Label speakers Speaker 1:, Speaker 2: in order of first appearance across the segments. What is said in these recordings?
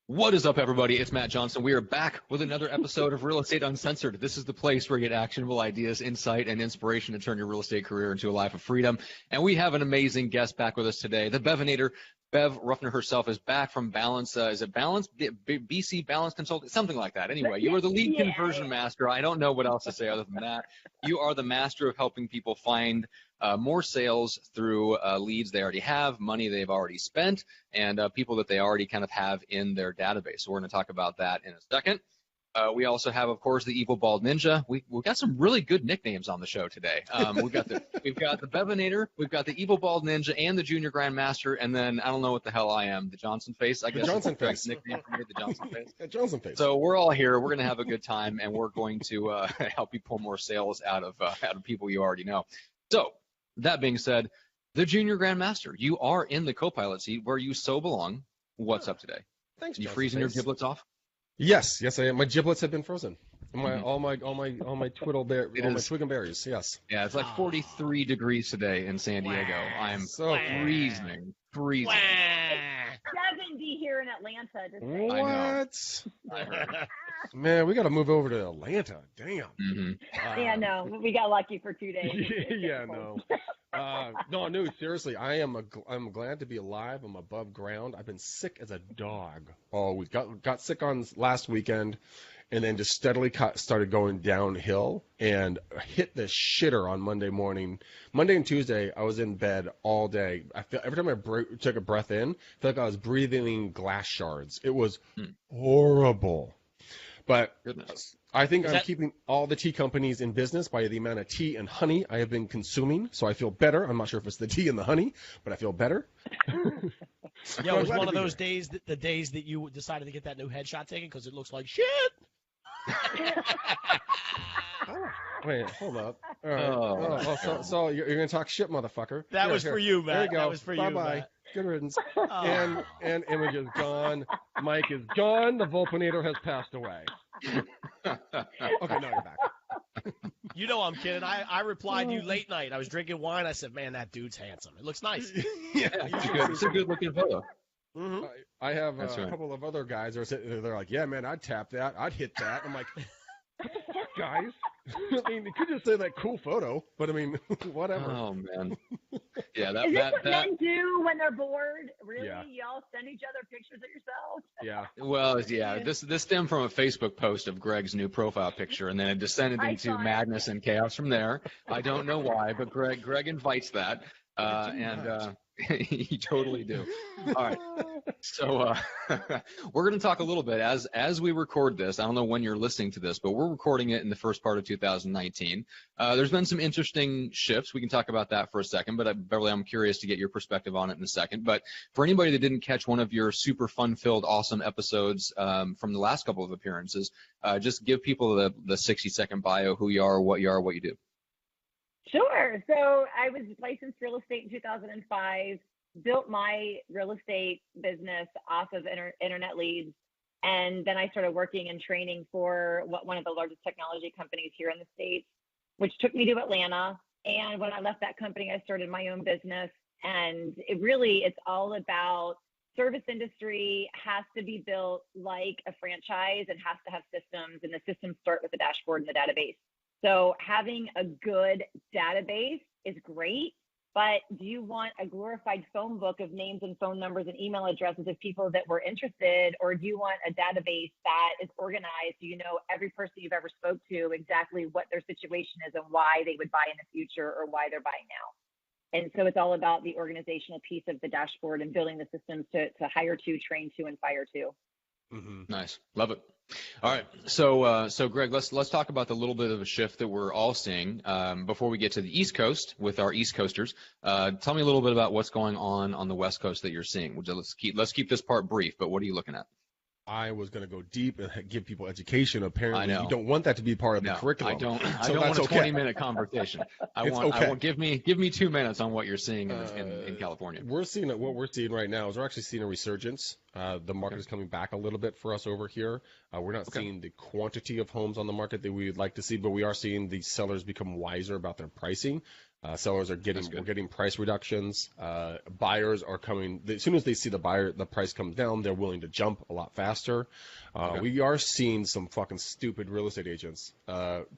Speaker 1: What is up, everybody? It's Matt Johnson. We are back with another episode of Real Estate Uncensored. This is the place where you get actionable ideas, insight, and inspiration to turn your real estate career into a life of freedom. And we have an amazing guest back with us today. The Bevinator, Bev Ruffner herself, is back from Balance. Is it Balance? BC Balance Consulting? Something like that. Anyway, you are the lead conversion master. I don't know what else to say other than that. You are the master of helping people find more sales through leads they already have, money they've already spent, and people that they already kind of have in their database. So we're going to talk about that in a second. We also have, of course, the Evil Bald Ninja. We've got some really good nicknames on the show today. We've got the Bevinator, we've got the Evil Bald Ninja, and the Junior Grandmaster, and then I don't know what the hell I am, the Johnson Face. I guess
Speaker 2: the Johnson Face.
Speaker 1: Nickname for me, the Johnson Face.
Speaker 2: The Johnson Face.
Speaker 1: So we're all here. We're going to have a good time, and we're going to help you pull more sales out of people you already know. So that being said, the Junior Grandmaster, you are in the co-pilot seat where you so belong. What's up today?
Speaker 2: Thanks.
Speaker 1: You freezing your giblets off?
Speaker 2: Yes, I am. My giblets have been frozen. All my twig and berries. Yes.
Speaker 1: Yeah, it's like 43 degrees today in San Diego. I am so freezing.
Speaker 3: 70 here in Atlanta.
Speaker 2: What? Man, we got to move over to Atlanta. Damn.
Speaker 3: Yeah, no, we got lucky for 2 days.
Speaker 2: Yeah, no. No, seriously, I'm glad to be alive. I'm above ground. I've been sick as a dog all week. Got sick on last weekend, and then just steadily started going downhill and hit the shitter on Monday morning. Monday and Tuesday, I was in bed all day. I feel every time I took a breath in, I felt like I was breathing in glass shards. It was horrible. But I think I'm keeping all the tea companies in business by the amount of tea and honey I have been consuming, so I feel better. I'm not sure if it's the tea and the honey, but I feel better.
Speaker 4: Yeah, it was one of those days, the days that you decided to get that new headshot taken because it looks like shit.
Speaker 2: Wait, hold up. All right. So you're going to talk shit, motherfucker.
Speaker 4: That was for you, Matt.
Speaker 2: There you go.
Speaker 4: That was for you,
Speaker 2: Bye-bye.
Speaker 4: Matt.
Speaker 2: Good riddance. And Image is gone. Mike is gone. The Volpinator has passed away. Okay, now you're back.
Speaker 4: You know I'm kidding. I replied to you late night. I was drinking wine. I said, man, that dude's handsome. It looks nice.
Speaker 1: Yeah, it's a good looking photo.
Speaker 2: Mm-hmm. I have a couple of other guys that they're like, yeah, man, I'd tap that. I'd hit that. I'm like, what the fuck, guys? I mean, you could just say that cool photo, but I mean, whatever.
Speaker 1: Oh, man. Yeah,
Speaker 3: Is this what men do when they're bored? Really?
Speaker 2: Yeah.
Speaker 3: Y'all send each other pictures of yourselves?
Speaker 2: Yeah.
Speaker 1: Well, yeah, this stemmed from a Facebook post of Greg's new profile picture, and then it descended into madness and chaos from there. I don't know why, but Greg invites that, and you totally do. All right. So we're going to talk a little bit as we record this. I don't know when you're listening to this, but we're recording it in the first part of 2019. There's been some interesting shifts. We can talk about that for a second, but Beverly, I'm curious to get your perspective on it in a second. But for anybody that didn't catch one of your super fun-filled, awesome episodes from the last couple of appearances, just give people the 60-second bio, who you are, what you do.
Speaker 3: Sure. So I was licensed real estate in 2005, built my real estate business off of internet leads. And then I started working and training for one of the largest technology companies here in the States, which took me to Atlanta. And when I left that company, I started my own business. And it's all about service industry has to be built like a franchise. It has to have systems, and the systems start with the dashboard and the database. So having a good database is great, but do you want a glorified phone book of names and phone numbers and email addresses of people that were interested, or do you want a database that is organized so you know every person you've ever spoke to, exactly what their situation is and why they would buy in the future or why they're buying now? And so it's all about the organizational piece of the dashboard and building the systems to hire to, train to, and fire to.
Speaker 1: Mm-hmm. Nice. Love it. All right. So Greg, let's talk about the little bit of a shift that we're all seeing before we get to the East Coast with our East Coasters. Tell me a little bit about what's going on the West Coast that you're seeing. Let's keep this part brief, but what are you looking at?
Speaker 2: I was going to go deep and give people education. Apparently,
Speaker 1: you
Speaker 2: don't want that to be part of the curriculum.
Speaker 1: I don't want a 20-minute conversation. I want give me 2 minutes on what you're seeing in California.
Speaker 2: What we're seeing right now is we're actually seeing a resurgence. The market is coming back a little bit for us over here. We're not seeing the quantity of homes on the market that we would like to see, but we are seeing the sellers become wiser about their pricing. Sellers are we're getting price reductions. Buyers are coming as soon as they see the price comes down, they're willing to jump a lot faster. We are seeing some fucking stupid real estate agents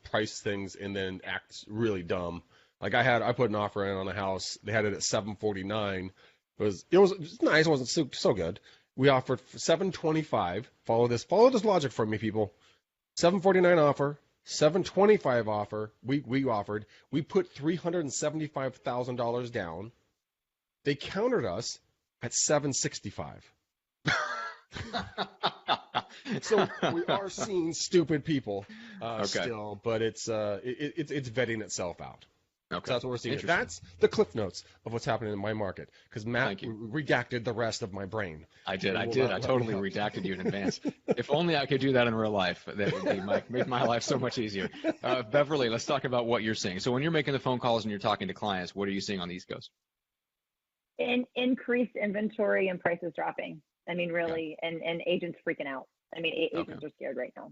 Speaker 2: price things and then act really dumb. Like I put an offer in on a house. They had it at $749. It was nice. It wasn't so good. We offered $725. Follow this logic for me, people. $749 offer, $725 offer. We offered. We put $375,000 down. They countered us at $765. So we are seeing stupid people still, but it's vetting itself out. Okay. So that's what we're seeing. That's the cliff notes of what's happening in my market, because Matt redacted the rest of my brain.
Speaker 1: I did. I totally redacted you in advance. If only I could do that in real life. That would make my life so much easier. Beverly, let's talk about what you're seeing. So when you're making the phone calls and you're talking to clients, what are you seeing on the East Coast?
Speaker 3: Increased inventory and prices dropping. I mean, really, and agents freaking out. I mean, agents are scared right now.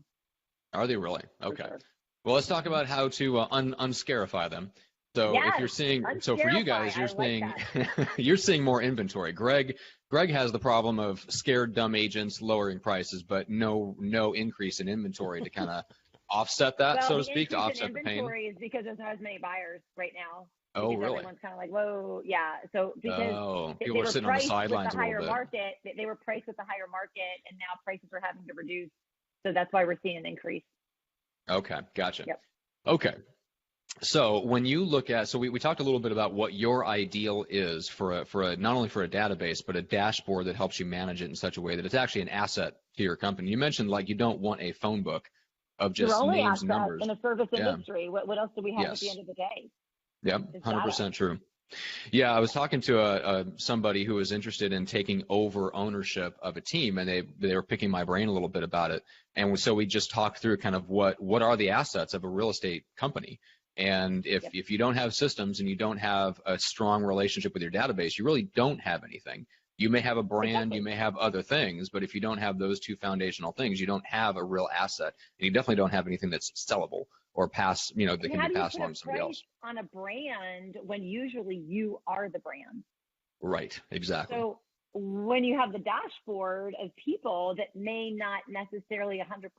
Speaker 1: Are they really? Okay.
Speaker 3: Sure.
Speaker 1: Well, let's talk about how to unscarify them. So if you're seeing, so for you guys, you're seeing more inventory. Greg has the problem of scared dumb agents lowering prices, but no increase in inventory to kind of offset that, so to speak, to offset the pain.
Speaker 3: Inventory is because there's not as many buyers right now.
Speaker 1: Oh, really?
Speaker 3: Everyone's kind of like, whoa, yeah. So because
Speaker 1: people are sitting on the sidelines a little bit.
Speaker 3: They were priced with the higher market, and now prices are having to reduce. So that's why we're seeing an increase.
Speaker 1: Okay, gotcha.
Speaker 3: Yep.
Speaker 1: Okay. So when you look at, so we talked a little bit about what your ideal is for a not only for a database, but a dashboard that helps you manage it in such a way that it's actually an asset to your company. You mentioned like you don't want a phone book of just names and numbers.
Speaker 3: In a service industry, what else do we have at the end of the day?
Speaker 1: Yeah, 100% true. Yeah, I was talking to somebody who was interested in taking over ownership of a team, and they were picking my brain a little bit about it. And so we just talked through kind of what are the assets of a real estate company. And if you don't have systems and you don't have a strong relationship with your database, you really don't have anything. You may have a brand, you may have other things, but if you don't have those two foundational things, you don't have a real asset, and you definitely don't have anything that's sellable or that can be passed along to somebody else.
Speaker 3: On a brand when usually you are the brand.
Speaker 1: Right, exactly.
Speaker 3: So when you have the dashboard of people that may not necessarily 100%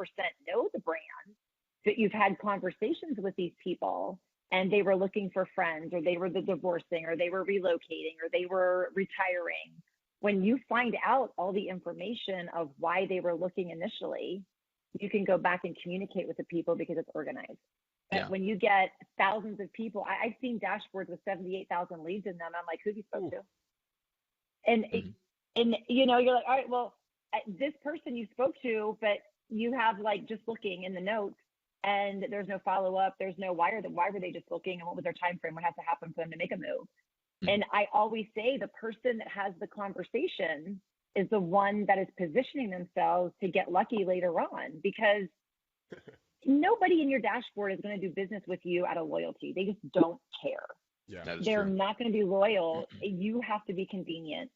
Speaker 3: know the brand, but you've had conversations with these people and they were looking for friends, or they were divorcing, or they were relocating, or they were retiring. When you find out all the information of why they were looking initially, you can go back and communicate with the people because it's organized. But when you get thousands of people, I've seen dashboards with 78,000 leads in them. I'm like, who have you spoke to? And you're like, all right, well, this person you spoke to, but you have like just looking in the notes, and there's no follow up. There's no why were they just looking, and what was their time frame? What has to happen for them to make a move? And I always say the person that has the conversation is the one that is positioning themselves to get lucky later on, because nobody in your dashboard is going to do business with you out of loyalty. They just don't care.
Speaker 2: Yeah,
Speaker 3: they're not going to be loyal. You have to be convenient,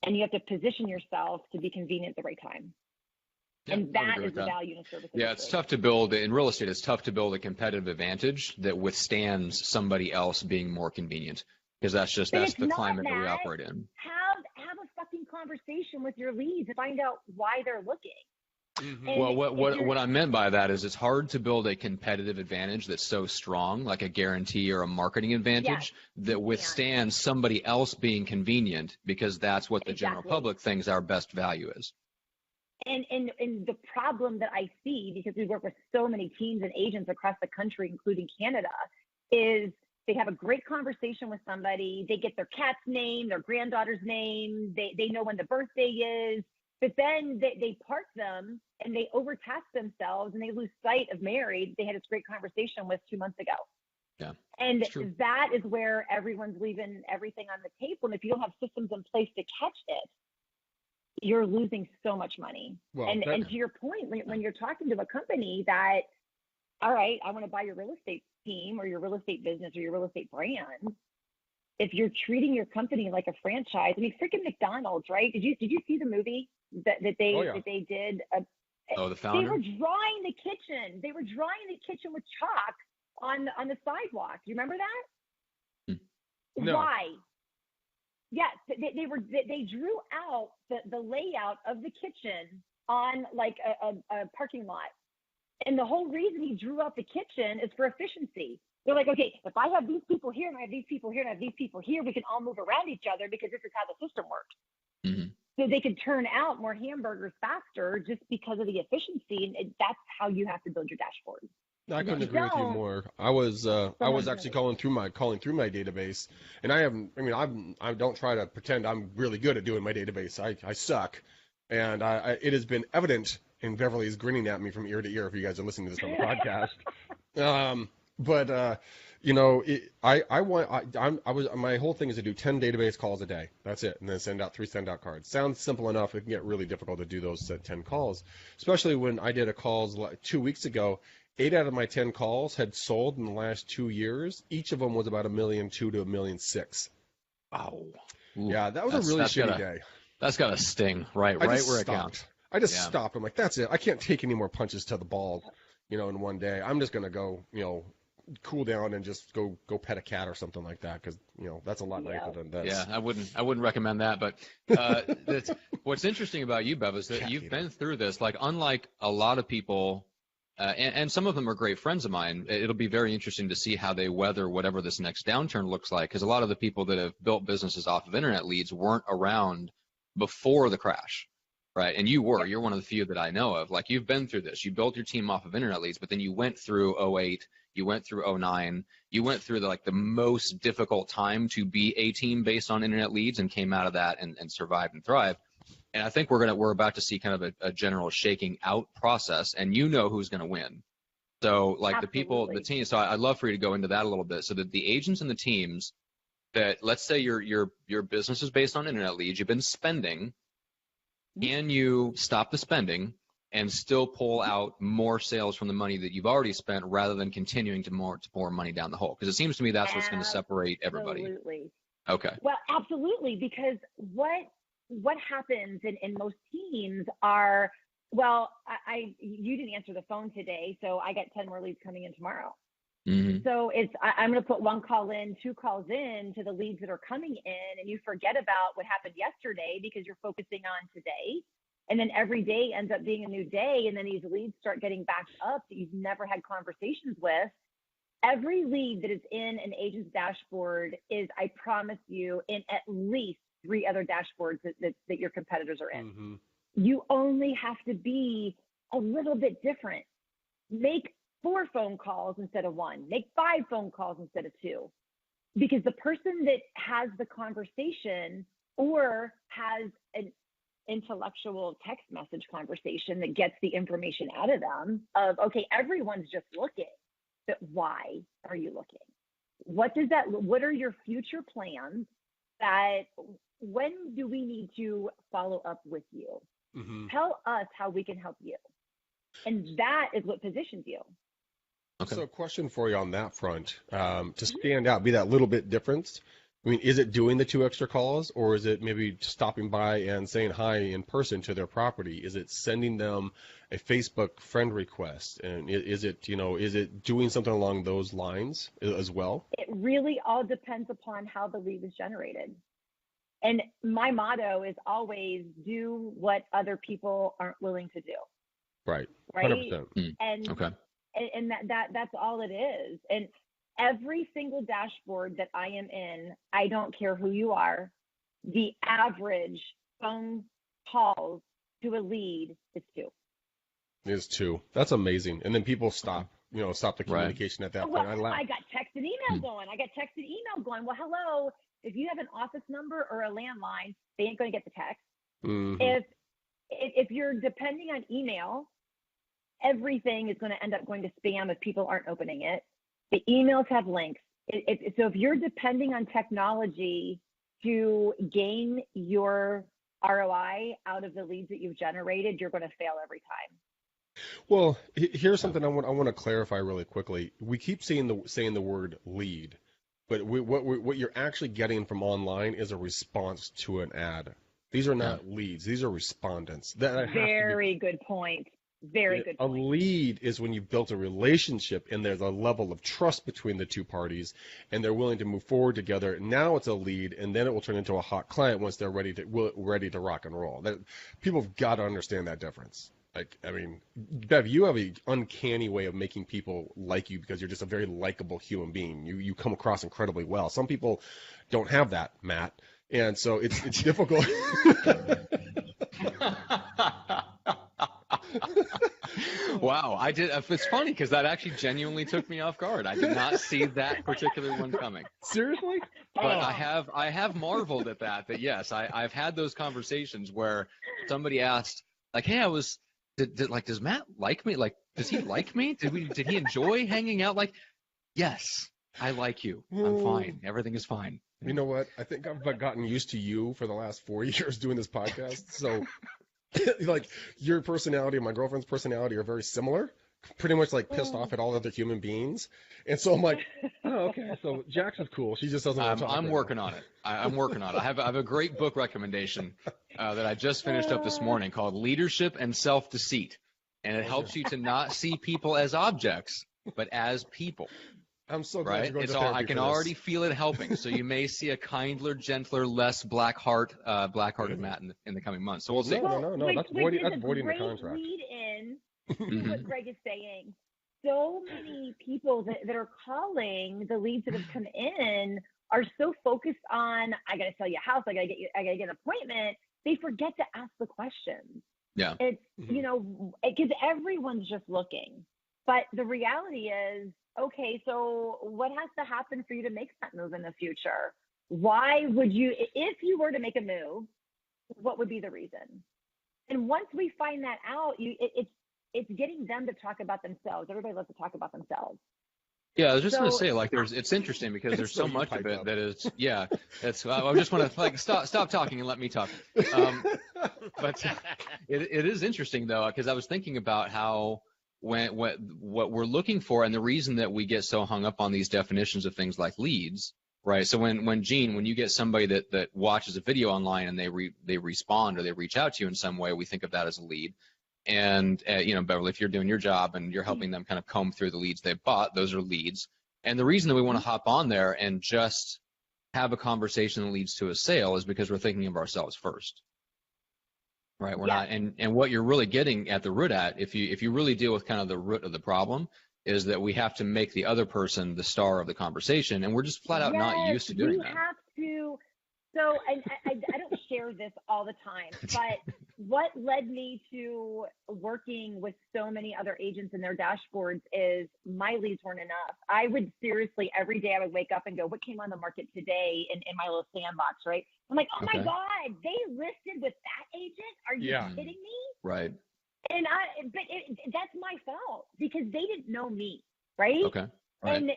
Speaker 3: and you have to position yourself to be convenient at the right time. And that is the value in a service industry.
Speaker 1: Yeah, it's tough to build in real estate. It's tough to build a competitive advantage that withstands somebody else being more convenient, because that's the climate that we operate in.
Speaker 3: Have a fucking conversation with your leads and find out why they're looking.
Speaker 1: Mm-hmm. Well, what I meant by that is it's hard to build a competitive advantage that's so strong, like a guarantee or a marketing advantage, that withstands somebody else being convenient, because that's what the general public thinks our best value is.
Speaker 3: And the problem that I see, because we work with so many teams and agents across the country, including Canada, is they have a great conversation with somebody. They get their cat's name, their granddaughter's name. They know when the birthday is. But then they park them and they overtask themselves, and they lose sight of Mary they had this great conversation with 2 months ago.
Speaker 1: Yeah.
Speaker 3: And that is where everyone's leaving everything on the table. And if you don't have systems in place to catch it, you're losing so much money. Well, and to your point, when you're talking to a company that, all right, I want to buy your real estate team or your real estate business or your real estate brand, if you're treating your company like a franchise, I mean, freaking McDonald's, right? Did you see the movie that they did?
Speaker 1: The Founder?
Speaker 3: They were drawing the kitchen. They were drawing the kitchen with chalk on the sidewalk. You remember that?
Speaker 2: No.
Speaker 3: Why? Yes, they drew out the layout of the kitchen on like a parking lot. And the whole reason he drew out the kitchen is for efficiency. They're like, okay, if I have these people here and I have these people here and I have these people here, we can all move around each other because this is how the system works.
Speaker 1: Mm-hmm.
Speaker 3: So they could turn out more hamburgers faster just because of the efficiency. And that's how you have to build your dashboard.
Speaker 2: I couldn't agree with you more. I was actually calling through my database, and I don't try to pretend I'm really good at doing my database. I suck, and it has been evident. And Beverly is grinning at me from ear to ear if you guys are listening to this on the podcast. My whole thing is to do 10 database calls a day. That's it, and then send out 3 send-out cards. Sounds simple enough. It can get really difficult to do those 10 calls, especially when I did a calls 2 weeks ago. 8 out of my 10 calls had sold in the last 2 years. Each of them was about $1.2 million to $1.6 million.
Speaker 1: Wow. Ooh,
Speaker 2: yeah, that was a really shitty day.
Speaker 1: That's got a sting, right where it counts.
Speaker 2: I just stopped. I'm like, that's it. I can't take any more punches to the balls, in one day. I'm just gonna go, cool down and just go pet a cat or something like that, because that's a lot nicer than this.
Speaker 1: Yeah, I wouldn't recommend that. But what's interesting about you, Bev, is that you've been through this. Like, unlike a lot of people. And some of them are great friends of mine. It'll be very interesting to see how they weather whatever this next downturn looks like, because a lot of the people that have built businesses off of internet leads weren't around before the crash, right? And you're one of the few that I know of. Like, you've been through this. You built your team off of internet leads, but then you went through 2008, you went through 2009, you went through the most difficult time to be a team based on internet leads and came out of that and survived and thrived. And I think we're about to see kind of a general shaking out process, and who's going to win. So
Speaker 3: Absolutely.
Speaker 1: the team. So I'd love for you to go into that a little bit, so that the agents and the teams that, let's say your business is based on internet leads, you've been spending, can you stop the spending and still pull out more sales from the money that you've already spent, rather than continuing to pour money down the hole? Because it seems to me that's what's going to separate everybody.
Speaker 3: Absolutely.
Speaker 1: Okay.
Speaker 3: Well, absolutely, because what happens in most teams are, you didn't answer the phone today, so I got 10 more leads coming in tomorrow.
Speaker 1: Mm-hmm.
Speaker 3: So I'm going to put 1 call in, 2 calls in to the leads that are coming in, and you forget about what happened yesterday because you're focusing on today. And then every day ends up being a new day, and then these leads start getting backed up that you've never had conversations with. Every lead that is in an agent's dashboard is, I promise you, in at least 3 other dashboards that your competitors are in.
Speaker 2: Mm-hmm.
Speaker 3: You only have to be a little bit different. Make 4 phone calls instead of 1. Make 5 phone calls instead of 2. Because the person that has the conversation or has an intellectual text message conversation that gets the information out of them of, okay, everyone's just looking, but why are you looking? What are your future plans? That when do we need to follow up with you?
Speaker 2: Mm-hmm.
Speaker 3: Tell us how we can help you. And that is what positions you.
Speaker 2: Okay. So, question for you on that front, to stand out, be that little bit different. I mean, is it doing the 2 extra calls, or is it maybe stopping by and saying hi in person to their property? Is it sending them a Facebook friend request? And is it doing something along those lines as well?
Speaker 3: It really all depends upon how the lead was generated. And my motto is always do what other people aren't willing to do.
Speaker 2: Right.
Speaker 3: Right.
Speaker 2: 100%.
Speaker 3: And
Speaker 1: okay.
Speaker 3: And that's all it is. And every single dashboard that I am in, I don't care who you are, the average phone calls to a lead is 2.
Speaker 2: Is 2. That's amazing. And then people stop the communication at that point.
Speaker 3: I got text and email going. Well, hello. If you have an office number or a landline, they ain't going to get the text.
Speaker 2: Mm-hmm.
Speaker 3: If you're depending on email, everything is going to end up going to spam if people aren't opening it. The emails have links. So if you're depending on technology to gain your ROI out of the leads that you've generated, you're going to fail every time.
Speaker 2: Well, here's something I want to clarify really quickly. We keep saying the word lead, but what you're actually getting from online is a response to an ad. These are not leads. These are respondents.
Speaker 3: Very good point. Very good
Speaker 2: A
Speaker 3: point.
Speaker 2: lead is when you've built a relationship and there's a level of trust between the two parties and they're willing to move forward together. Now it's a lead, and then it will turn into a hot client once they're ready to rock and roll. People have got to understand that difference. Like, I mean, Bev, you have an uncanny way of making people like you because you're just a very likable human being. You come across incredibly well. Some people don't have that, Matt, and so it's difficult.
Speaker 1: Wow, I did. It's funny because that actually genuinely took me off guard. I did not see that particular one coming.
Speaker 2: Seriously?
Speaker 1: But I have marveled at that. That yes, I've had those conversations where somebody asked, like, "Hey, does Matt like me? Like, does he like me? Did he enjoy hanging out? Like, yes, I like you. I'm fine. Everything is fine."
Speaker 2: You know what? I think I've gotten used to you for the last 4 years doing this podcast. So, like, your personality and my girlfriend's personality are very similar. Pretty much like pissed off at all other human beings. And so I'm like, oh, okay. So Jax is cool. She just doesn't want to talk.
Speaker 1: I'm working on it. I'm working on it. I have a great book recommendation that I just finished up this morning called Leadership and Self-Deceit. And it helps you to not see people as objects, but as people.
Speaker 2: I'm so glad
Speaker 1: right?
Speaker 2: you're going
Speaker 1: It's
Speaker 2: to
Speaker 1: all,
Speaker 2: therapy
Speaker 1: I can
Speaker 2: for this.
Speaker 1: already feel it helping. So you may see a kindler, gentler, less black-hearted Matt in the coming months. So we'll see.
Speaker 2: No.
Speaker 3: Which
Speaker 2: That's
Speaker 3: is
Speaker 2: voiding
Speaker 3: a
Speaker 2: the
Speaker 3: great
Speaker 2: contract.
Speaker 3: lead in to what Greg is saying. So many people that are calling, the leads that have come in, are so focused on, I got to sell you a house, I got to get an appointment. They forget to ask the questions.
Speaker 1: Yeah.
Speaker 3: It's, because everyone's just looking. But the reality is, okay, so what has to happen for you to make that move in the future? Why would you, if you were to make a move, what would be the reason? And once we find that out, it's getting them to talk about themselves. Everybody loves to talk about themselves.
Speaker 1: Yeah, I was just going to say, like, it's interesting because there's so much of it that is, I just want to, like, stop talking and let me talk. But it is interesting, though, because I was thinking about how what we're looking for and the reason that we get so hung up on these definitions of things like leads, right? So when you get somebody that watches a video online and they respond or they reach out to you in some way, we think of that as a lead. And, Beverly, if you're doing your job and you're helping them kind of comb through the leads they've bought, those are leads. And the reason that we want to hop on there and just have a conversation that leads to a sale is because we're thinking of ourselves first, right? We're not, and what you're really getting at the root at, if you really deal with kind of the root of the problem, is that we have to make the other person the star of the conversation, and we're just flat out not used to doing that.
Speaker 3: You have to. So I don't share this all the time, but what led me to working with so many other agents in their dashboards is my leads weren't enough. I would seriously, every day I would wake up and go, what came on the market today in my little sandbox, right? I'm like, oh my God, they listed with that agent? Are you kidding me?
Speaker 1: Right.
Speaker 3: And that's my fault because they didn't know me, right?
Speaker 1: Okay. Right.
Speaker 3: And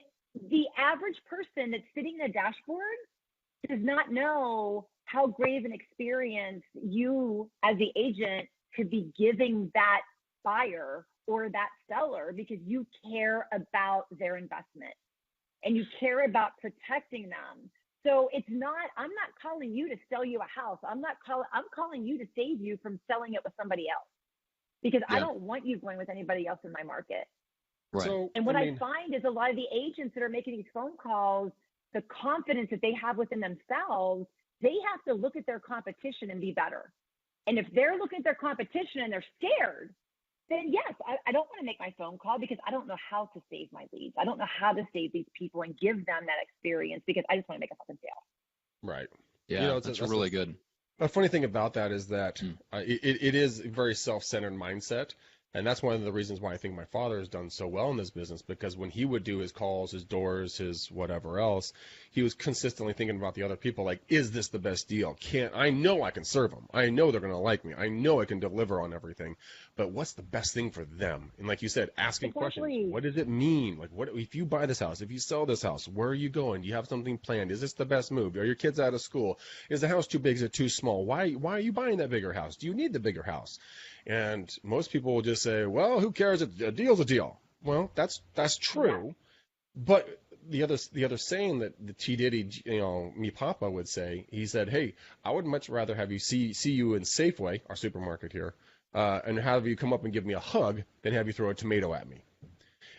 Speaker 3: the average person that's sitting in a dashboard does not know how great of an experience you as the agent could be giving that buyer or that seller because you care about their investment and you care about protecting them. So I'm not calling you to sell you a house. I'm calling you to save you from selling it with somebody else because I don't want you going with anybody else in my market.
Speaker 1: Right.
Speaker 2: So,
Speaker 3: and what I find is a lot of the agents that are making these phone calls, the confidence that they have within themselves, they have to look at their competition and be better. And if they're looking at their competition and they're scared, then yes, I don't want to make my phone call because I don't know how to save my leads. I don't know how to save these people and give them that experience because I just want to make a fucking sale.
Speaker 2: Right.
Speaker 1: Yeah, that's really good.
Speaker 2: The funny thing about that is that it is a very self-centered mindset. And that's one of the reasons why I think my father has done so well in this business, because when he would do his calls, his doors, his whatever else, he was consistently thinking about the other people, like, is this the best deal? I know I can serve them. I know they're going to like me. I know I can deliver on everything. But what's the best thing for them? And like you said, asking questions. What does it mean? Like, what if you buy this house? If you sell this house, where are you going? Do you have something planned? Is this the best move? Are your kids out of school? Is the house too big? Is it too small? Why are you buying that bigger house? Do you need the bigger house? And most people will just say, well, who cares? A deal's a deal. Well, that's true. But the other saying that the T. Diddy, me Papa would say, he said, hey, I would much rather have you see you in Safeway, our supermarket here, and have you come up and give me a hug than have you throw a tomato at me.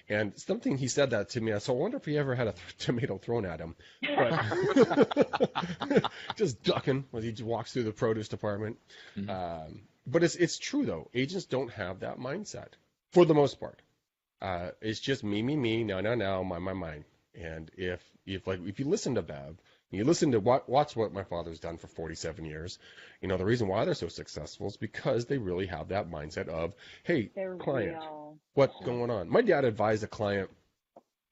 Speaker 2: And something he said that to me, so I wonder if he ever had a tomato thrown at him. But just ducking when he walks through the produce department.
Speaker 1: Mm-hmm.
Speaker 2: But it's true, though. Agents don't have that mindset for the most part. It's just me, now, mine. And if you listen to Bev, you listen to watch what my father's done for 47 years, the reason why they're so successful is because they really have that mindset of, hey,
Speaker 3: They're
Speaker 2: client,
Speaker 3: real.
Speaker 2: what's going on? My dad advised a client,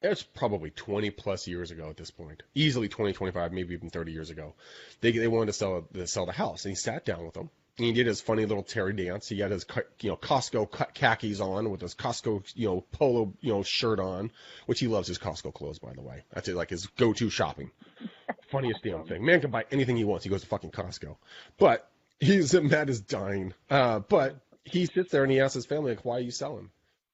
Speaker 2: it's probably 20 plus years ago at this point, easily 20, 25, maybe even 30 years ago. They wanted to sell the house, and he sat down with them. And he did his funny little Terry dance. He had his, Costco khakis on with his Costco, polo, shirt on, which he loves his Costco clothes, by the way. That's like his go-to shopping. Funniest damn thing. Man can buy anything he wants. He goes to fucking Costco. But Matt is dying. But he sits there and he asks his family, like, why are you selling?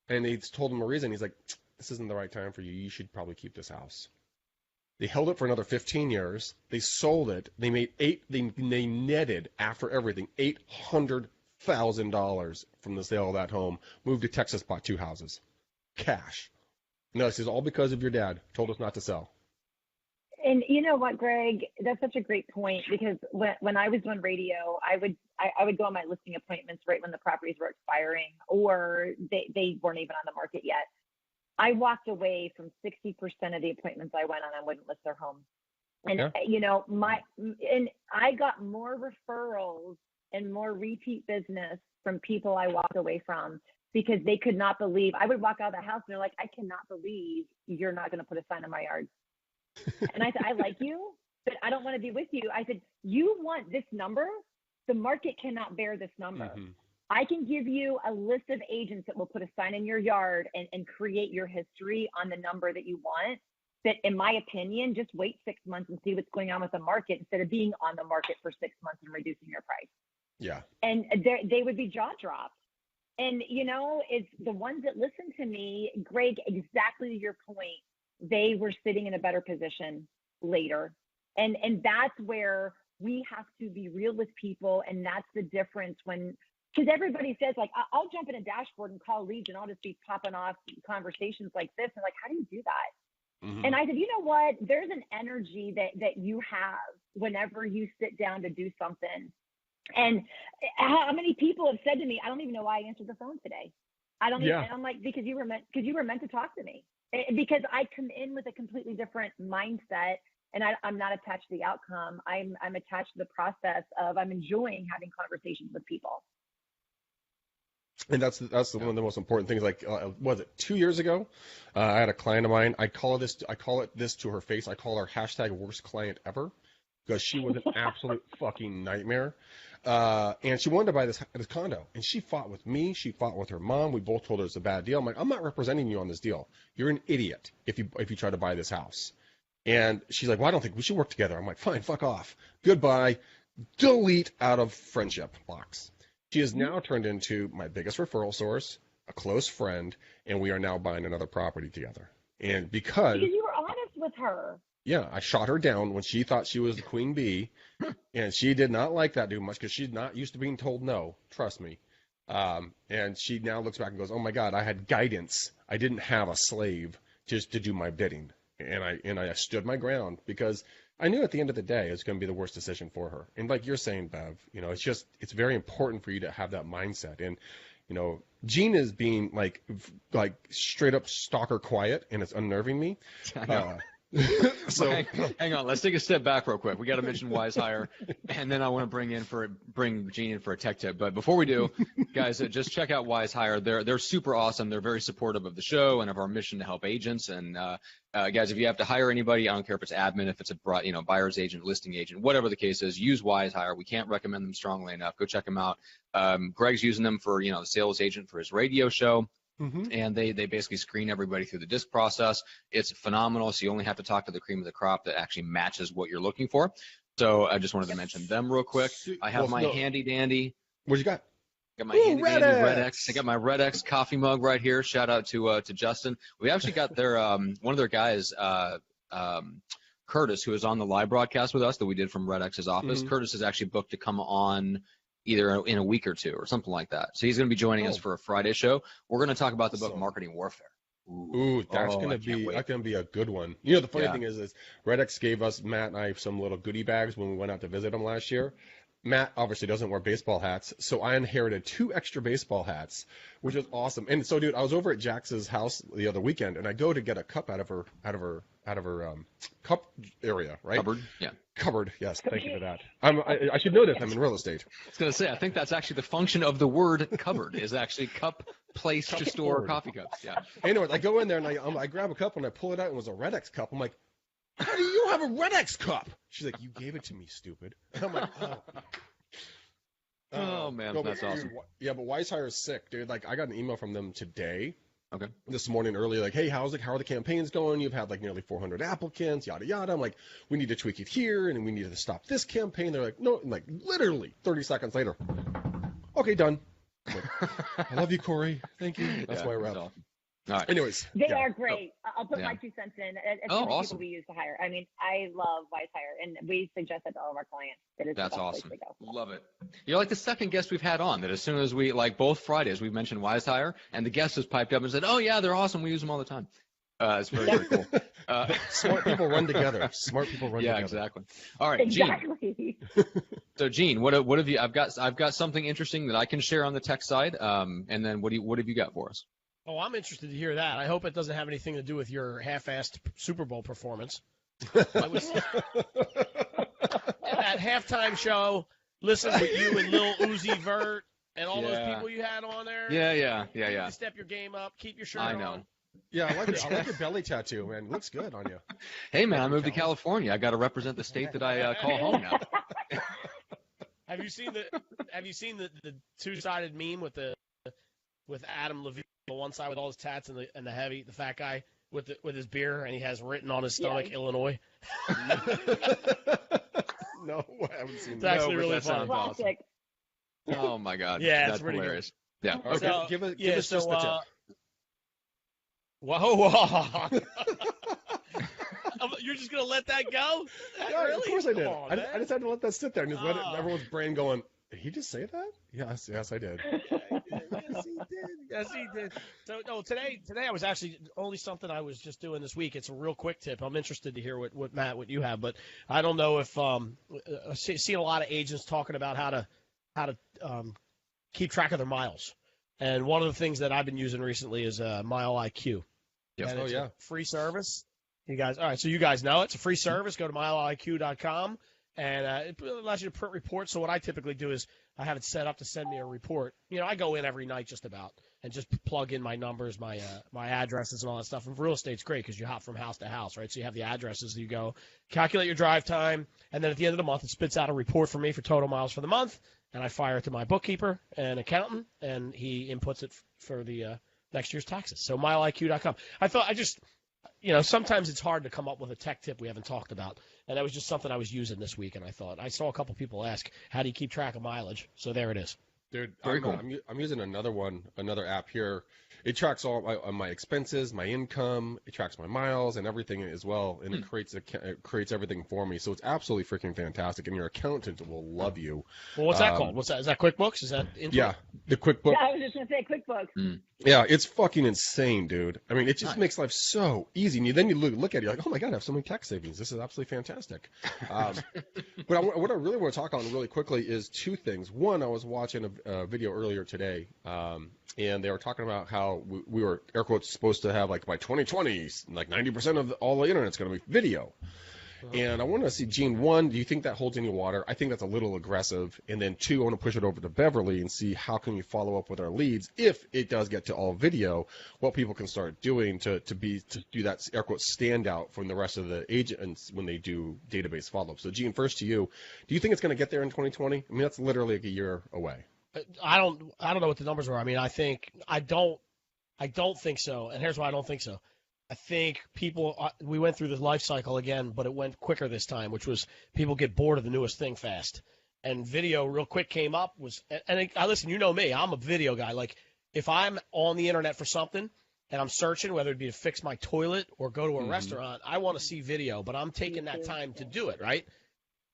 Speaker 2: And they told him a reason. He's like, this isn't the right time for you. You should probably keep this house. They held it for another 15 years. They sold it. They made they netted, after everything, $800,000 from the sale of that home. Moved to Texas, bought 2 houses. Cash. No, this is all because of your dad. Told us not to sell.
Speaker 3: And you know what, Greg? That's such a great point, because when I was doing radio, I would go on my listing appointments right when the properties were expiring, or they weren't even on the market yet. I walked away from 60% of the appointments I went on. I wouldn't list their home. And, and I got more referrals and more repeat business from people I walked away from, because they could not believe. I would walk out of the house and they're like, I cannot believe you're not going to put a sign in my yard. And I said, I like you, but I don't want to be with you. I said, you want this number? The market cannot bear this number. Mm-hmm. I can give you a list of agents that will put a sign in your yard and create your history on the number that you want. That, in my opinion, just wait 6 months and see what's going on with the market instead of being on the market for 6 months and reducing your price.
Speaker 2: Yeah.
Speaker 3: And they would be jaw dropped. And, it's the ones that listen to me, Greg, exactly to your point, they were sitting in a better position later. And that's where we have to be real with people. And that's the difference because everybody says, like, I'll jump in a dashboard and call leads and I'll just be popping off conversations like this. And like, how do you do that? Mm-hmm. And I said, you know what? There's an energy that you have whenever you sit down to do something. And how many people have said to me, I don't even know why I answered the phone today. I don't even, and I'm like, because you were meant to talk to me. Because I come in with a completely different mindset, and I'm not attached to the outcome. I'm attached to the process of, I'm enjoying having conversations with people.
Speaker 2: And that's one of the most important things. Like, was it 2 years ago? I had a client of mine. I call it this to her face. I call her hashtag worst client ever, because she was an absolute fucking nightmare. And she wanted to buy this condo, and she fought with me. She fought with her mom. We both told her it's a bad deal. I'm like, I'm not representing you on this deal. You're an idiot if you try to buy this house. And she's like, well, I don't think we should work together. I'm like, fine, fuck off. Goodbye. Delete out of friendship box. She has now turned into my biggest referral source, a close friend, and we are now buying another property together. And because
Speaker 3: you were honest with her.
Speaker 2: Yeah, I shot her down when she thought she was the queen bee, and she did not like that too much because she's not used to being told no. Trust me. And she now looks back and goes, "Oh my God, I had guidance. I didn't have a slave just to do my bidding." And I stood my ground because I knew at the end of the day it was going to be the worst decision for her. And like you're saying, Bev, it's very important for you to have that mindset. And Jean is being like straight up stalker quiet, and it's unnerving me.
Speaker 1: So hang on, let's take a step back real quick. We got to mention Wise Hire, and then I want to bring Jean in for a tech tip. But before we do, guys, just check out Wise Hire. They're super awesome. They're very supportive of the show and of our mission to help agents. And guys, if you have to hire anybody, I don't care if it's admin, if it's a buyer's agent, listing agent, whatever the case is, use Wise Hire. We can't recommend them strongly enough. Go check them out. Greg's using them for the sales agent for his radio show. Mm-hmm. And they basically screen everybody through the disc process. It's phenomenal. So you only have to talk to the cream of the crop that actually matches what you're looking for. So I just wanted to mention them real quick. I have my handy dandy.
Speaker 2: What you got?
Speaker 1: Got my handy dandy Red X. I got my Red X coffee mug right here. Shout out to Justin. We actually got their one of their guys, Curtis, who was on the live broadcast with us that we did from Red X's office. Mm-hmm. Curtis is actually booked to come on either in a week or two or something like that. So he's going to be joining us for a Friday show. We're going to talk about the book Marketing Warfare.
Speaker 2: Ooh, that's gonna be a good one. You know, the funny thing is Redx gave us, Matt and I, some little goodie bags when we went out to visit him last year. Matt obviously doesn't wear baseball hats, so I inherited 2 extra baseball hats, which was awesome. And so, dude, I was over at Jax's house the other weekend, and I go to get a cup out of her cup area, right?
Speaker 1: Cupboard, yeah.
Speaker 2: Cupboard, yes. Thank you for that. I should know this. I'm in real estate.
Speaker 1: I was gonna say, I think that's actually the function of the word cupboard is actually cup place to store coffee cups. Yeah.
Speaker 2: Anyways, I go in there and I grab a cup and I pull it out and it was a Redx cup. I'm like, how do you have a Redx cup? She's like, you gave it to me, stupid. And I'm like, oh.
Speaker 1: Oh man, that's awesome.
Speaker 2: Yeah, but WiseHire is sick, dude. Like, I got an email from them today.
Speaker 1: Okay.
Speaker 2: This morning early, like, hey, how are the campaigns going? You've had like nearly 400 applicants, yada yada. I'm like, we need to tweak it here, and we need to stop this campaign. They're like, no, like literally 30 seconds later. Okay, done. I'm like, I love you, Corey. Thank you. That's why we're out.
Speaker 1: All right.
Speaker 2: Anyways,
Speaker 3: they are great. I'll put my 2 cents in. It's
Speaker 1: awesome.
Speaker 3: people we use to hire. I mean, I love WiseHire, and we suggest it to all of our clients. It is
Speaker 1: That's
Speaker 3: the best
Speaker 1: awesome.
Speaker 3: place to go.
Speaker 1: Love it. You're like the second guest we've had on that as soon as we, like both Fridays, we've mentioned WiseHire, and the guest has piped up and said, oh, yeah, they're awesome. We use them all the time. It's very, very cool.
Speaker 2: Smart people run together. Smart people run together.
Speaker 1: Yeah, exactly. All right,
Speaker 3: Exactly.
Speaker 1: Gene. So, Gene, what have you? I've got something interesting that I can share on the tech side. And then what have you got for us?
Speaker 4: Oh, I'm interested to hear that. I hope it doesn't have anything to do with your half-assed Super Bowl performance. I was at halftime show, listening with you and Lil Uzi Vert and all those people you had on there.
Speaker 1: Yeah.
Speaker 4: You need to step your game up. Keep your shirt on.
Speaker 1: I know.
Speaker 2: Yeah, I like your belly tattoo, man. It looks good on you.
Speaker 1: Hey, man, I moved to California. I got to represent the state that I call home now.
Speaker 4: Have you seen the two-sided meme with Adam Levine on one side with all his tats and the fat guy with his beer, and he has written on his stomach Illinois?
Speaker 2: No, I haven't seen
Speaker 4: It's
Speaker 2: that.
Speaker 4: actually really fun.
Speaker 3: Classic.
Speaker 1: Oh my God.
Speaker 4: Yeah,
Speaker 1: that's
Speaker 4: it's pretty
Speaker 1: hilarious. Good. Yeah.
Speaker 2: Okay,
Speaker 4: So,
Speaker 2: give us just the tip.
Speaker 4: Whoa. You're just going to let that go?
Speaker 2: Yeah,
Speaker 4: Really?
Speaker 2: of course I did.
Speaker 4: On,
Speaker 2: I just had to let that sit there and just let everyone's brain going, did he just say that? Yes, I did.
Speaker 4: Yes, he did. So, no, today I was actually only something I was just doing this week. It's a real quick tip. I'm interested to hear what Matt, what you have, but I don't know if I've seen a lot of agents talking about how to keep track of their miles. And one of the things that I've been using recently is Mile IQ.
Speaker 1: Yep.
Speaker 4: And it's a free service. You guys, all right, so you guys know it's a free service. Go to mileiq.com, and it allows you to print reports. So what I typically do is I have it set up to send me a report. You know, I go in every night just about and just plug in my numbers, my addresses and all that stuff. And real estate's great because you hop from house to house, right? So you have the addresses. You go calculate your drive time, and then at the end of the month, it spits out a report for me for total miles for the month, and I fire it to my bookkeeper and accountant, and he inputs it for the next year's taxes. So mileiq.com. Sometimes it's hard to come up with a tech tip we haven't talked about. And that was just something I was using this week, and I thought I saw a couple people ask, how do you keep track of mileage? So there it is.
Speaker 2: Dude,
Speaker 1: Very cool.
Speaker 2: I'm using another app here. It tracks all my expenses, my income. It tracks my miles and everything as well, and it creates everything for me. So it's absolutely freaking fantastic, and your accountant will love you.
Speaker 4: Well, what's that called? What's that? Is that QuickBooks? Is that Intuit?
Speaker 2: Yeah, the QuickBooks.
Speaker 3: Yeah, I was just going to say QuickBooks.
Speaker 2: Yeah, it's fucking insane, dude. I mean, it just makes life so easy. And then you look at it, you're like, oh my God, I have so many tax savings. This is absolutely fantastic. But what I really want to talk on really quickly is 2 things. One, I was watching a video earlier today, and they were talking about how we were, air quotes, supposed to have, like, by 2020, like 90% of all the internet's going to be video. And I want to see, Gene, 1, do you think that holds any water? I think that's a little aggressive. And then 2, I want to push it over to Beverly and see how can you follow up with our leads if it does get to all video, what people can start doing to do that, air quotes, standout from the rest of the agents when they do database follow-up. So, Gene, first to you, do you think it's going to get there in 2020? I mean, that's literally like a year away.
Speaker 4: I don't know what the numbers are. I mean, I don't think so. And here's why I don't think so. I think we went through the life cycle again, but it went quicker this time, which was people get bored of the newest thing fast. And video real quick came up listen, you know me, I'm a video guy. Like if I'm on the internet for something and I'm searching, whether it be to fix my toilet or go to a restaurant, I want to see video, but I'm taking that time to do it, right?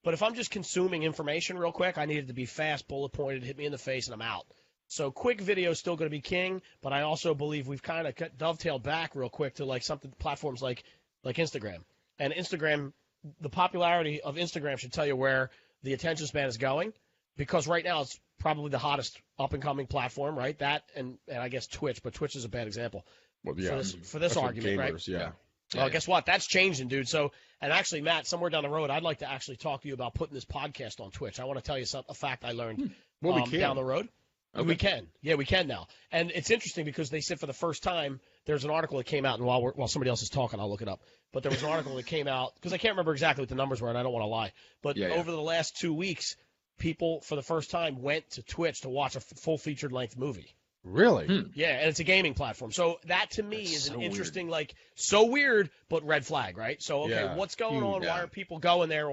Speaker 4: But if I'm just consuming information real quick, I need it to be fast, bullet pointed, hit me in the face, and I'm out. So quick video is still going to be king, but I also believe we've kind of dovetailed back real quick to like something platforms like Instagram. And Instagram, the popularity of Instagram should tell you where the attention span is going, because right now it's probably the hottest up-and-coming platform, right? That and I guess Twitch, but Twitch is a bad example for this argument,
Speaker 2: gamers,
Speaker 4: right?
Speaker 2: Yeah.
Speaker 4: Well, guess what? That's changing, dude. So, and actually, Matt, somewhere down the road, I'd like to actually talk to you about putting this podcast on Twitch. I want to tell you a fact I learned down the road. Okay. We can. Yeah, we can now. And it's interesting because they said for the first time, there's an article that came out, and while somebody else is talking, I'll look it up. But there was an article that came out, because I can't remember exactly what the numbers were, and I don't want to lie. But over the last 2 weeks, people, for the first time, went to Twitch to watch a full featured-length movie.
Speaker 2: Really?
Speaker 4: Yeah, and it's a gaming platform. So that, to me, is an interesting, so weird, but red flag, right? So, okay, what's going on? Why are people going there?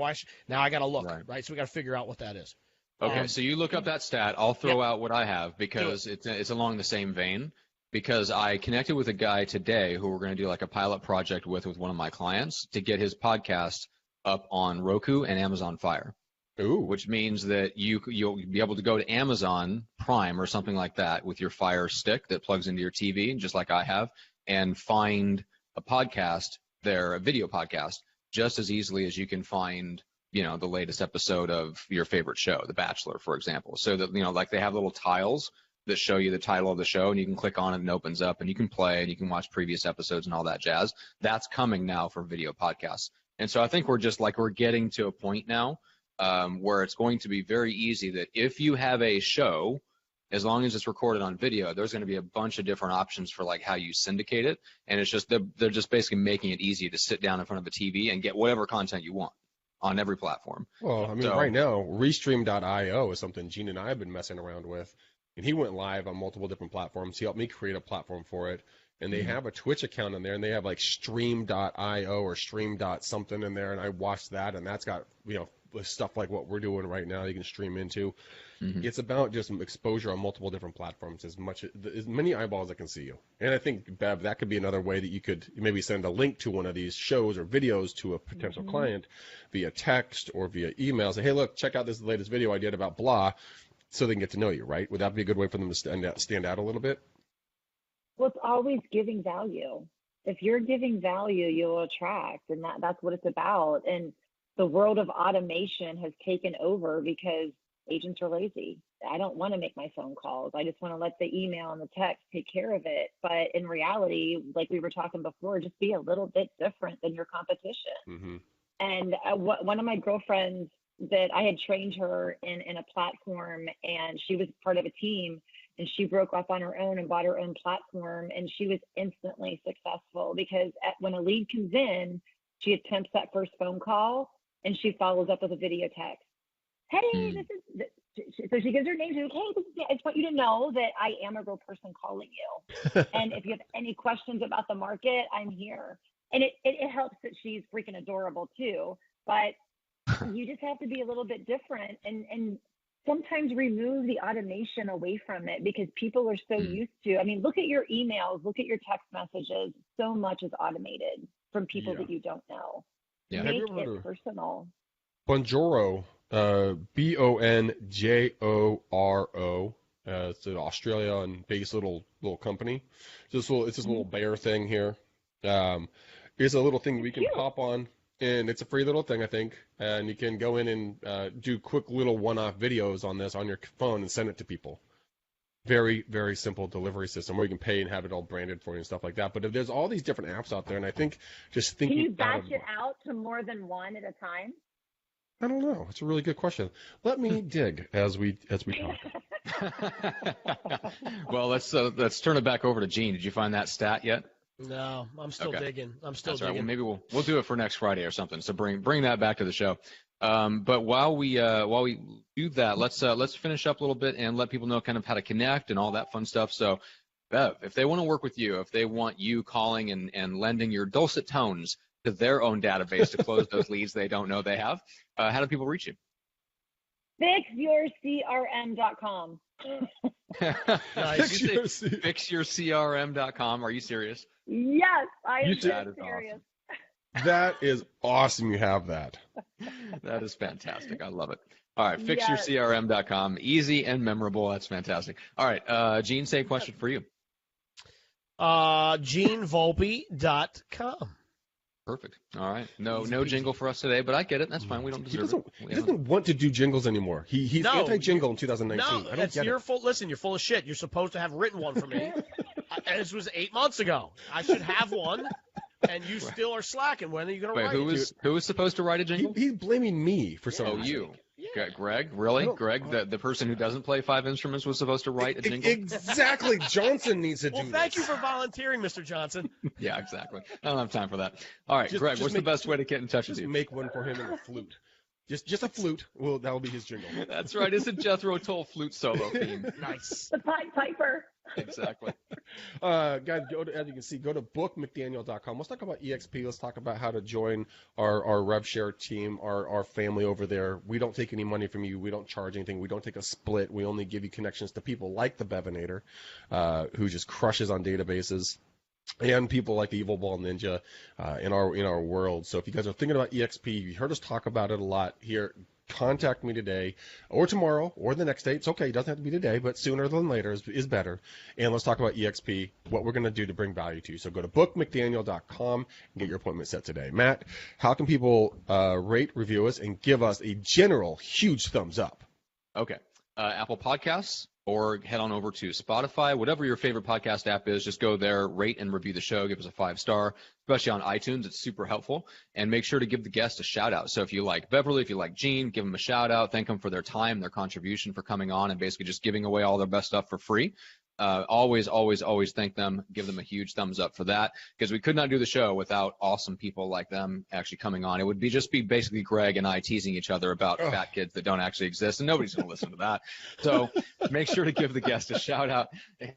Speaker 4: Now I got to look, right? So we got to figure out what that is.
Speaker 1: Okay, so you look up that stat. I'll throw out what I have because it's along the same vein. Because I connected with a guy today who we're going to do like a pilot project with one of my clients to get his podcast up on Roku and Amazon Fire.
Speaker 2: Ooh.
Speaker 1: Which means that you'll be able to go to Amazon Prime or something like that with your Fire stick that plugs into your TV, just like I have, and find a podcast there, a video podcast, just as easily as you can find, the latest episode of your favorite show, The Bachelor, for example. So that, like they have little tiles that show you the title of the show, and you can click on it and it opens up, and you can play and you can watch previous episodes and all that jazz. That's coming now for video podcasts. And so I think we're getting to a point now where it's going to be very easy that if you have a show, as long as it's recorded on video, there's going to be a bunch of different options for like how you syndicate it. And it's just, they're just basically making it easy to sit down in front of a TV and get whatever content you want on every platform.
Speaker 2: Well, I mean, right now, Restream.io is something Gene and I have been messing around with. And he went live on multiple different platforms. He helped me create a platform for it. And they have a Twitch account in there, and they have like Stream.io or Stream.something in there. And I watched that, and that's got, stuff like what we're doing right now you can stream into. It's about just exposure on multiple different platforms, as many eyeballs that can see you. And I think, Bev, that could be another way that you could maybe send a link to one of these shows or videos to a potential client via text or via email. Say, hey, look, check out this latest video I did about blah, so they can get to know you, right? Would that be a good way for them to stand out a little bit?
Speaker 3: Well, it's always giving value. If you're giving value, you'll attract, and that's what it's about. And the world of automation has taken over because agents are lazy. I don't want to make my phone calls. I just want to let the email and the text take care of it. But in reality, like we were talking before, just be a little bit different than your competition. And one of my girlfriends that I had trained her in a platform, and she was part of a team, and she broke off on her own and bought her own platform, and she was instantly successful because when a lead comes in, she attempts that first phone call, and she follows up with a video text. Hey, so she gives her name. She's like, hey, I just want you to know that I am a real person calling you. And if you have any questions about the market, I'm here. And it helps that she's freaking adorable too. But you just have to be a little bit different and sometimes remove the automation away from it, because people are so used to, look at your emails, look at your text messages. So much is automated from people that you don't know.
Speaker 1: Yeah.
Speaker 3: Make it personal.
Speaker 2: Bonjoro, Bonjoro. It's an Australian-based little company. It's this little bear thing here. It's a little thing we can pop on, and it's a free little thing, I think. And you can go in and do quick little one-off videos on this on your phone and send it to people. Very, very simple delivery system where you can pay and have it all branded for you and stuff like that. But if there's all these different apps out there, and I think just thinking.
Speaker 3: Can you batch it out to more than one at a time?
Speaker 2: I don't know. It's a really good question. Let me dig as we talk.
Speaker 1: Well, let's turn it back over to Gene. Did you find that stat yet?
Speaker 4: No, I'm still digging. I'm still
Speaker 1: That's
Speaker 4: digging.
Speaker 1: Right. Well, maybe we'll do it for next Friday or something. So bring that back to the show. But while we do that, let's finish up a little bit and let people know kind of how to connect and all that fun stuff. So, Bev, if they want to work with you, if they want you calling and lending your dulcet tones to their own database to close those leads they don't know they have, how do people reach you?
Speaker 3: FixYourCRM.com.
Speaker 1: FixYourCRM.com. Are you serious?
Speaker 3: Yes, I am
Speaker 2: That
Speaker 3: serious.
Speaker 2: That is awesome. You have that.
Speaker 1: That is fantastic. I love it. All right,
Speaker 3: Yes.
Speaker 1: fixyourcrm.com. Easy and memorable. That's fantastic. All right, Gene, same question for you.
Speaker 4: GeneVolpe.com.
Speaker 1: Perfect. All right. No jingle for us today, but I get it. That's fine. We don't deserve it.
Speaker 2: He doesn't want to do jingles anymore. He's anti-jingle in 2019.
Speaker 4: No,
Speaker 2: I don't get it.
Speaker 4: Listen, you're full of shit. You're supposed to have written one for me. This was 8 months ago. I should have one, and you still are slacking. When are you going to write it?
Speaker 1: Who was supposed to write a jingle?
Speaker 2: He's blaming me for some reason.
Speaker 1: You. Yeah. Greg, really? Greg, the person who doesn't play 5 instruments was supposed to write a jingle?
Speaker 2: Exactly. Johnson needs to do this.
Speaker 4: Thank you for volunteering, Mr. Johnson.
Speaker 1: Yeah, exactly. I don't have time for that. All right, Greg, what's the best way to get in touch with you?
Speaker 2: Just make one for him in a flute. Just a flute. Well, that'll be his jingle.
Speaker 1: That's right. It's a Jethro Tull flute solo theme.
Speaker 4: Nice.
Speaker 3: The Pied Piper.
Speaker 1: Exactly.
Speaker 2: Guys, as you can see, go to bookmcdaniel.com. Let's talk about EXP. Let's talk about how to join our RevShare team, our family over there. We don't take any money from you. We don't charge anything. We don't take a split. We only give you connections to people like the Bevinator, who just crushes on databases, and people like the Evil Ball Ninja in our world. So if you guys are thinking about EXP, you heard us talk about it a lot here. Contact me today or tomorrow or the next day. It's okay. It doesn't have to be today, but sooner than later is better. And let's talk about EXP, what we're going to do to bring value to you. So go to bookmcdaniel.com and get your appointment set today. Matt, how can people rate, review us, and give us a general huge thumbs up?
Speaker 1: Okay. Apple Podcasts, or head on over to Spotify, whatever your favorite podcast app is. Just go there, rate and review the show, give us a 5-star, especially on iTunes. It's super helpful. And make sure to give the guest a shout out. So if you like Beverly, if you like Gene, give them a shout out. Thank them for their time, their contribution, for coming on and basically just giving away all their best stuff for free. Always thank them. Give them a huge thumbs up for that, because we could not do the show without awesome people like them actually coming on. It would just be basically Greg and I teasing each other about fat kids that don't actually exist, and nobody's going to listen to that. So make sure to give the guest a shout out,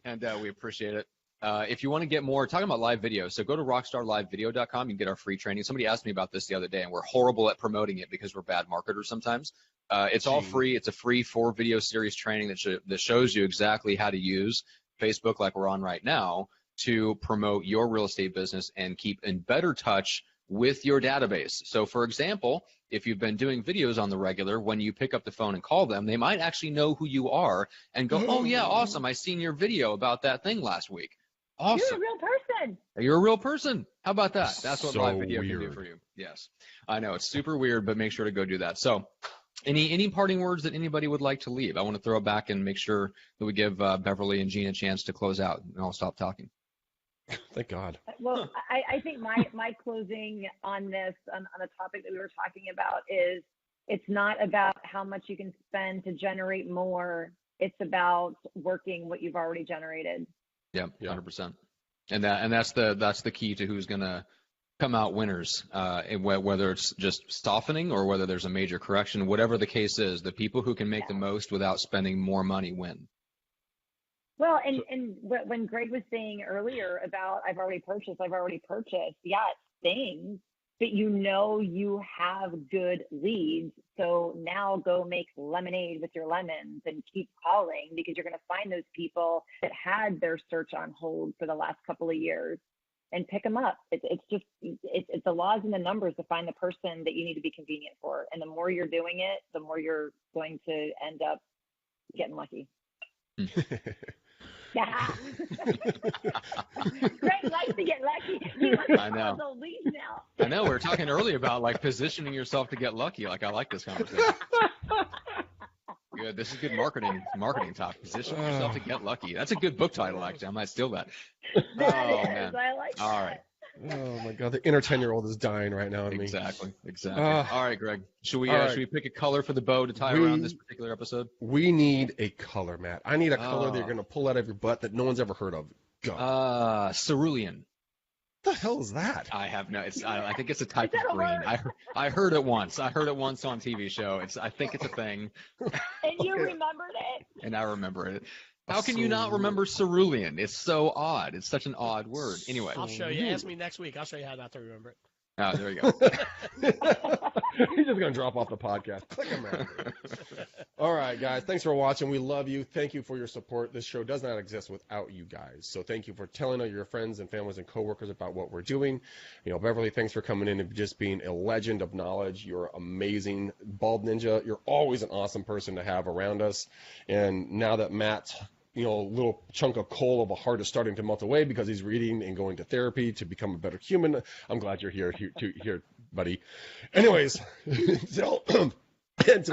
Speaker 1: and we appreciate it. If you want to get more, talking about live video, so go to rockstarlivevideo.com. You can get our free training. Somebody asked me about this the other day, and we're horrible at promoting it because we're bad marketers sometimes. It's all free. It's a free 4-video series training that shows you exactly how to use Facebook, like we're on right now, to promote your real estate business and keep in better touch with your database. So, for example, if you've been doing videos on the regular, when you pick up the phone and call them, they might actually know who you are and go, oh, yeah, awesome. I seen your video about that thing last week. Awesome.
Speaker 3: You're a real person.
Speaker 1: You're a real person. How about that? That's what
Speaker 2: So
Speaker 1: live video can do for you. Yes. I know it's super weird, but make sure to go do that. So any parting words that anybody would like to leave? I want to throw it back and make sure that we give Beverly and Gene a chance to close out, and I'll stop talking.
Speaker 2: Thank God.
Speaker 3: Well, I think my closing on this, on the topic that we were talking about, is it's not about how much you can spend to generate more. It's about working what you've already generated.
Speaker 1: Yeah, 100%. And that's the key to who's going to come out winners, and whether it's just softening or whether there's a major correction. Whatever the case is, the people who can make the most without spending more money win.
Speaker 3: Well, and when Greg was saying earlier about I've already purchased, yeah, it stings, but you have good leads. So now go make lemonade with your lemons and keep calling, because you're going to find those people that had their search on hold for the last couple of years and pick them up. It's the laws and the numbers to find the person that you need to be convenient for. And the more you're doing it, the more you're going to end up getting lucky. Yeah. Greg likes to get lucky. He likes
Speaker 1: I know.
Speaker 3: those leads now.
Speaker 1: I know. We were talking earlier about like positioning yourself to get lucky. Like, I like this conversation. Good. This is good marketing talk. Position yourself to get lucky. That's a good book title, actually. I might steal that.
Speaker 3: That is.
Speaker 1: Man.
Speaker 3: I like that.
Speaker 1: All right.
Speaker 2: Oh my God, the inner 10-year-old is dying right now in me.
Speaker 1: Exactly. All right, Greg. Should we pick a color for the bow to tie around this particular episode?
Speaker 2: We need a color, Matt. I need a color that you're going to pull out of your butt that no one's ever heard of. Go.
Speaker 1: Cerulean.
Speaker 2: What the hell is that?
Speaker 1: I have no. I think it's a type
Speaker 3: Is that
Speaker 1: of
Speaker 3: a
Speaker 1: green.
Speaker 3: word?
Speaker 1: I heard it once. I heard it once on TV show. I think it's a thing.
Speaker 3: And you remembered it?
Speaker 1: And I remember it. How can you not remember cerulean? It's so odd. It's such an odd word. Anyway.
Speaker 4: I'll show you. Ask me next week. I'll show you how not to remember it.
Speaker 1: Oh, there you go.
Speaker 2: He's just going to drop off the podcast. Click him out. All right, guys. Thanks for watching. We love you. Thank you for your support. This show does not exist without you guys. So thank you for telling all your friends and families and coworkers about what we're doing. Beverly, thanks for coming in and just being a legend of knowledge. You're amazing. Bald Ninja, you're always an awesome person to have around us. And now that Matt's little chunk of coal of a heart is starting to melt away because he's reading and going to therapy to become a better human. I'm glad you're here, buddy. Anyways, until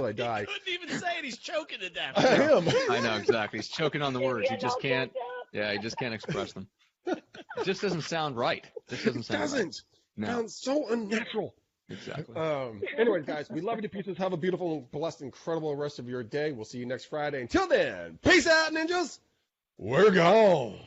Speaker 2: I die.
Speaker 4: He couldn't even say it. He's choking to death.
Speaker 2: I am.
Speaker 1: I know, exactly. He's choking on the words. He just can't. Yeah, he just can't express them. It just doesn't sound right. It
Speaker 2: doesn't.
Speaker 1: No.
Speaker 2: Sounds so unnatural.
Speaker 1: Exactly.
Speaker 2: Anyways, guys, we love you to pieces. Have a beautiful, blessed, incredible rest of your day. We'll see you next Friday. Until then, peace out, ninjas. We're gone.